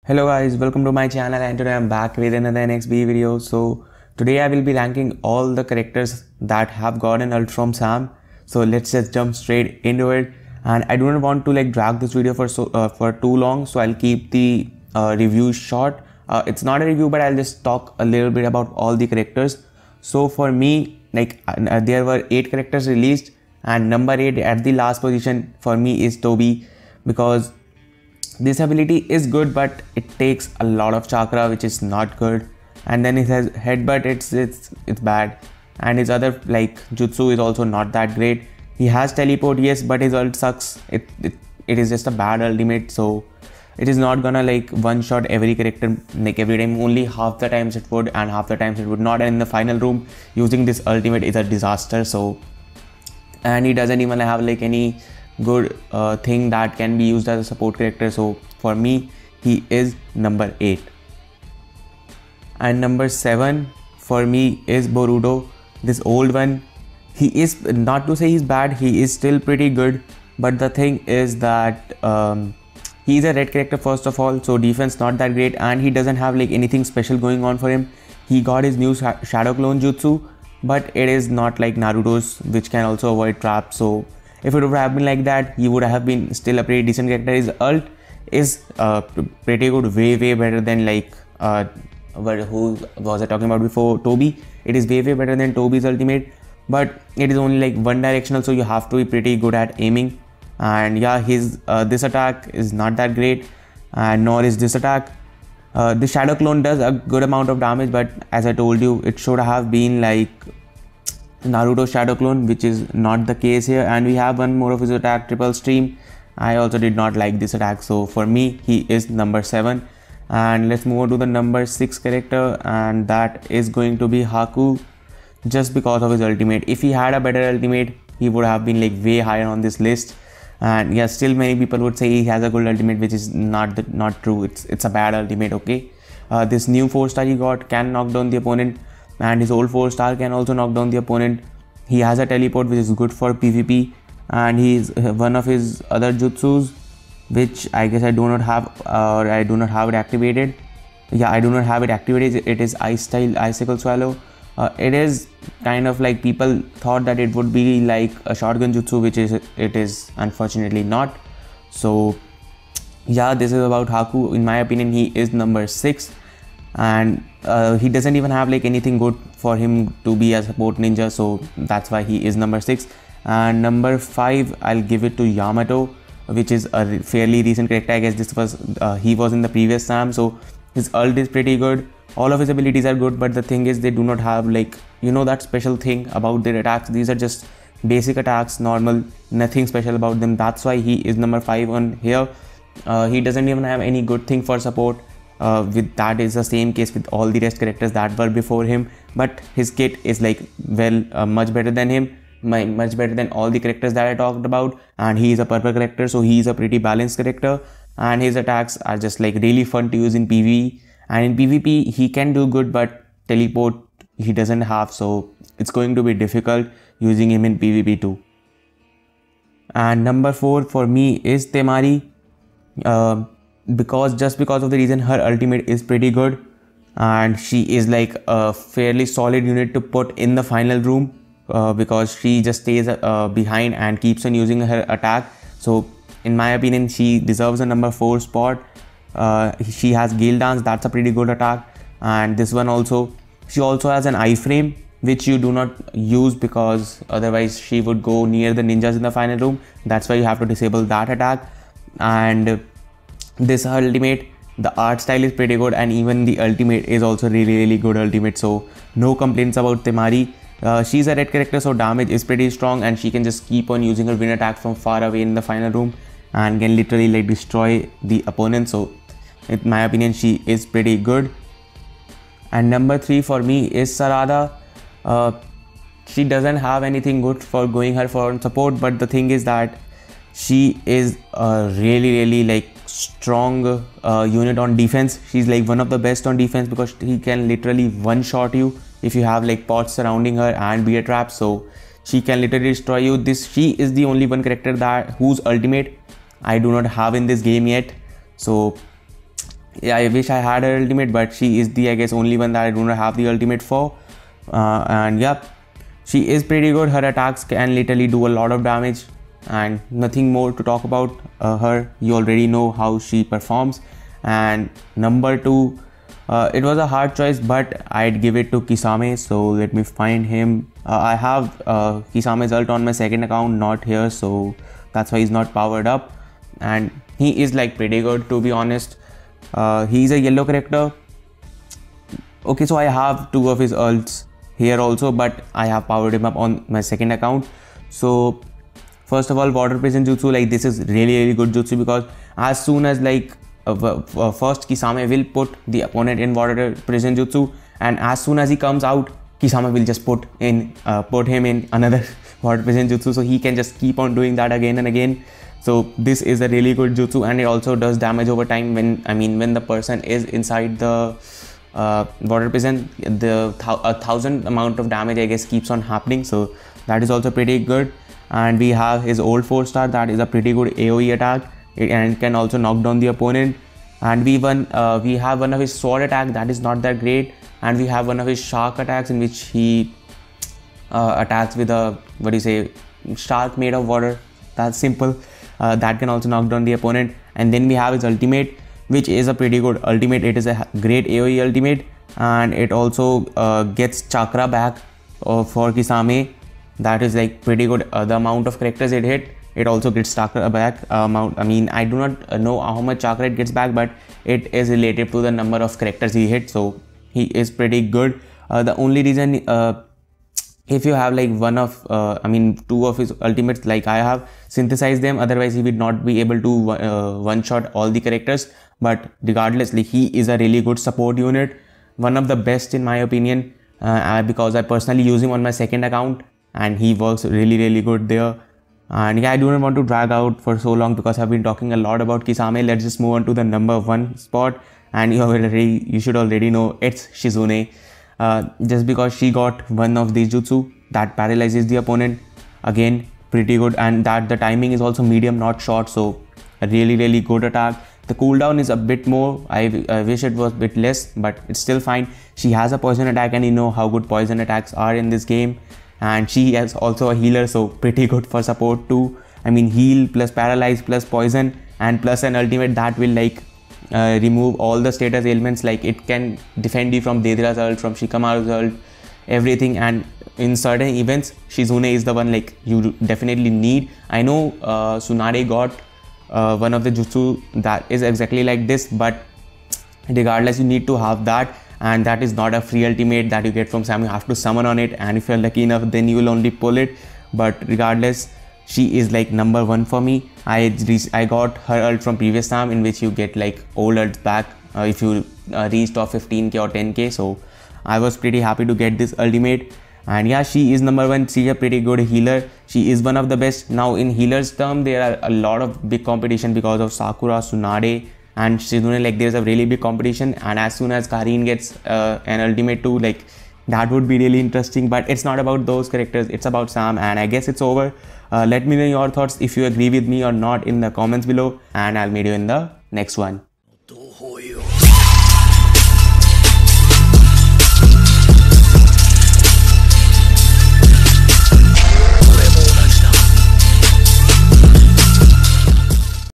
Hello guys, welcome to my channel and today I'm back with another NXB video. So today I will be ranking all the characters that have gotten ult from Sam. So let's just jump straight into it. And I do not want to drag this video for too long, so I'll keep the review short. It's not a review, but I'll just talk a little bit about all the characters. So for me, there were 8 characters released, and number 8 at the last position for me is Tobi, because this ability is good, but it takes a lot of chakra, which is not good. And then it has headbutt, it's bad. And his other jutsu is also not that great. He has teleport, yes, but his ult sucks. It is just a bad ultimate, so it is not gonna one shot every character every time. Only half the times it would, and half the times it would not. And in the final room, using this ultimate is a disaster. So, and he doesn't even have any good thing that can be used as a support character. So for me, he is number 8. And number 7 for me is Boruto, this old one. He is, not to say he's bad, he is still pretty good, but the thing is that he is a red character first of all, so defense not that great, and he doesn't have anything special going on for him. He got his new shadow clone jutsu, but it is not like Naruto's, which can also avoid traps. So if it would have been like that, he would have been still a pretty decent character. His ult is pretty good, way better than who was I talking about before? Tobi. It is way better than Tobi's ultimate, but it is only one directional, so you have to be pretty good at aiming. And yeah, his this attack is not that great, and nor is this attack. The shadow clone does a good amount of damage, but as I told you, it should have been Naruto shadow clone, which is not the case here. And we have one more of his attack, triple stream. I also did not like this attack, so for me he is number 7. And let's move on to the number 6 character, and that is going to be Haku, just because of his ultimate. If he had a better ultimate, he would have been way higher on this list. And yeah, still many people would say he has a good ultimate, which is not true. It's a bad ultimate. Okay, this new 4-star he got can knock down the opponent, and his old 4-star can also knock down the opponent. He has a teleport, which is good for PvP, and he's one of his other jutsus, which I guess I do not have, or I do not have it activated. Yeah, I do not have it activated. It is Ice Style Icicle Swallow. It is kind of people thought that it would be a shotgun jutsu, which it is unfortunately not. So yeah, this is about Haku. In my opinion, he is number 6. And he doesn't even have anything good for him to be a support ninja, so that's why he is number 6. And number 5, I'll give it to Yamato, which is a fairly recent character. I guess this was he was in the previous Sam, so his ult is pretty good. All of his abilities are good, but the thing is they do not have that special thing about their attacks. These are just basic attacks, normal, nothing special about them. That's why he is number 5 on here. He doesn't even have any good thing for support. With that is the same case with all the rest characters that were before him, but his kit is much better than him, much better than all the characters that I talked about. And he is a purple character, so he is a pretty balanced character, and his attacks are just really fun to use in PvE. And in PvP he can do good, but teleport he doesn't have, so it's going to be difficult using him in PvP too. And number 4 for me is Temari, because of the reason her ultimate is pretty good, and she is a fairly solid unit to put in the final room, because she just stays behind and keeps on using her attack. So in my opinion, she deserves a number 4 spot. She has Gale Dance, that's a pretty good attack. And this one also, she also has an iframe, which you do not use because otherwise she would go near the ninjas in the final room. That's why you have to disable that attack. And this ultimate, the art style is pretty good, and even the ultimate is also really good ultimate, so no complaints about Temari. She's a red character, so damage is pretty strong, and she can just keep on using her wind attack from far away in the final room and can literally destroy the opponent. So in my opinion, she is pretty good. And number 3 for me is Sarada. She doesn't have anything good for going her for support, but the thing is that she is a really strong unit on defense. She's one of the best on defense, because he can literally one-shot you if you have pots surrounding her and bear traps. So she can literally destroy you. She is the only one character whose ultimate I do not have in this game yet. So Yeah, I wish I had her ultimate, but she is the, I guess, only one that I do not have the ultimate for. And yeah, she is pretty good. Her attacks can literally do a lot of damage, and nothing more to talk about her. You already know how she performs. And number 2, it was a hard choice, but I'd give it to Kisame. So let me find him. I have Kisame's ult on my second account, not here, so that's why he's not powered up. And he is like pretty good, to be honest. He's a yellow character. Okay, so I have 2 of his ults here also, but I have powered him up on my second account. So first of all, water prison jutsu, like this is really good jutsu, because as soon as like first Kisame will put the opponent in water prison jutsu, and as soon as he comes out, Kisame will just put him in another water prison jutsu, so he can just keep on doing that again and again. So this is a really good jutsu, and it also does damage over time. When the person is inside the water prison, the 1000 amount of damage, I guess, keeps on happening. So that is also pretty good. And we have his old 4-star, that is a pretty good AoE attack, and it can also knock down the opponent. And we have one of his sword attack that is not that great, and we have one of his shark attacks in which he attacks with a shark made of water. That's simple. That can also knock down the opponent. And then we have his ultimate, which is a pretty good ultimate. It is a great AoE ultimate, and it also gets chakra back for Kisame. That is like pretty good. The amount of characters it hit, it also gets chakra back. I do not know how much chakra it gets back, but it is related to the number of characters he hit. So he is pretty good. The only reason, if you have like 2 of his ultimates, like I have, synthesized them, otherwise he would not be able to one-shot all the characters. But regardless, like, he is a really good support unit, one of the best in my opinion, because I personally use him on my second account, and he works really good there. And yeah, I do not want to drag out for so long because I've been talking a lot about Kisame. Let's just move on to the number 1 spot, and you should already know it's Shizune. Just because she got one of these jutsu that paralyzes the opponent, again pretty good, and that the timing is also medium, not short, so a really good attack. The cooldown is a bit more. I wish it was a bit less, but it's still fine. She has a poison attack, and you know how good poison attacks are in this game, and she is also a healer, so pretty good for support too. Heal plus paralyze plus poison and plus an ultimate that will like remove all the status ailments. Like, it can defend you from Deidara's ult, from Shikamaru's ult, everything. And in certain events, Shizune is the one like you definitely need. I know Tsunade got one of the jutsu that is exactly like this, but regardless, you need to have that, and that is not a free ultimate that you get from Sam. You have to summon on it, and if you're lucky enough, then you will only pull it. But regardless, she is like number 1 for me. I got her ult from previous time, in which you get like old ults back if you reach top 15k or 10k. So I was pretty happy to get this ultimate. And yeah, she is number 1. She is a pretty good healer. She is one of the best. Now in healers term, there are a lot of big competition because of Sakura, Tsunade and Shizune. Like, there's a really big competition, and as soon as Karin gets an ultimate too, like, that would be really interesting. But it's not about those characters, it's about Sam, and I guess it's over. Let me know your thoughts if you agree with me or not in the comments below, and I'll meet you in the next one.